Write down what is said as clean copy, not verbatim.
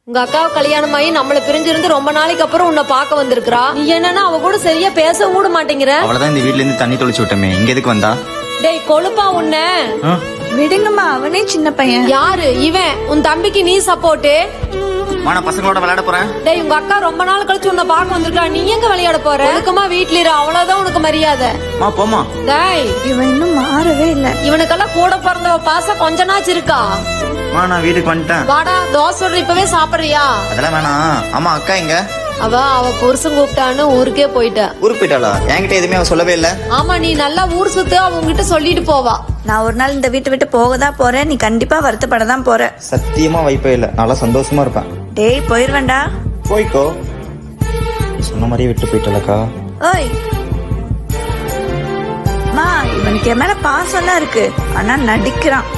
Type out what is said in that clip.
உங்க அக்காவை கல்யாணம் ஆகி நம்மள பிரிஞ்சிருந்து ரொம்ப நாளைக்கு அப்புறம் உன்னை பார்க்க வந்திருக்கா. நீ என்னன்னா அவ கூட சரியா பேசவும் கூட மாட்டேங்கிற. அவ்வளவுதான் இந்த வீட்ல இருந்து தண்ணி தொளிச்சு விட்டமே, இங்க எதுக்கு வந்தா? டேய் கொழுப்பா உன்ன விடுங்கம்மா, அவனே சின்ன பையன். யாரு இவன்? உன் தம்பிக்கு நீ சப்போர்ட்டு. நான் பசங்களோட விளையாட போறேன். டேய் உங்க அக்கா ரொம்ப நாள் கழிச்சு உன்னை பார்க்க வந்திருக்கா, நீ எங்க விளையாட போற? ஒழுக்கமா வீட்ல இரு, அவ்வளவுதான் உனக்கு மரியாதை. போமா. டேய் இவன் இன்னும் மாறவே இல்ல. இவனுக்கெல்லாம் கூட பிறந்தவ பாசம் கொஞ்ச நாச்சு இருக்கா? நான் வீட்டுக்கு வந்துட்டேன். வாடா தோசை சுடுற, இப்பவே சாப்பிடுறியா? அதெல்லாம் வேணாம். ஆமா, அக்கா எங்க? அவ புருஷன் கூப்பிட்டான்னு ஊருக்கே போயிட்டா. ஊருக்கு போயிட்டாளா? என்கிட்ட எதுவுமே அவ சொல்லவே இல்ல. ஆமா, நீ நல்லா ஊர் சுத்து, அவ உங்ககிட்ட சொல்லிட்டு போவா. நான் ஒரு நாள் இந்த வீட்டை விட்டு போகதான் போறேன். நீ கண்டிப்பா வருத்தப்படதான் போற. சத்தியமா வாய்ப்பே இல்ல. நல்லா சந்தோஷமா இருப்பேன். டேய் போயிருவேண்டா. போய்க்கோ. சொன்ன மாதிரியே விட்டு போயிட்டலக்கா. ஓய் மா, இவனுக்கு என் மேல பாசம் எல்லாம் இருக்கு, ஆனா நடிக்கிறான்.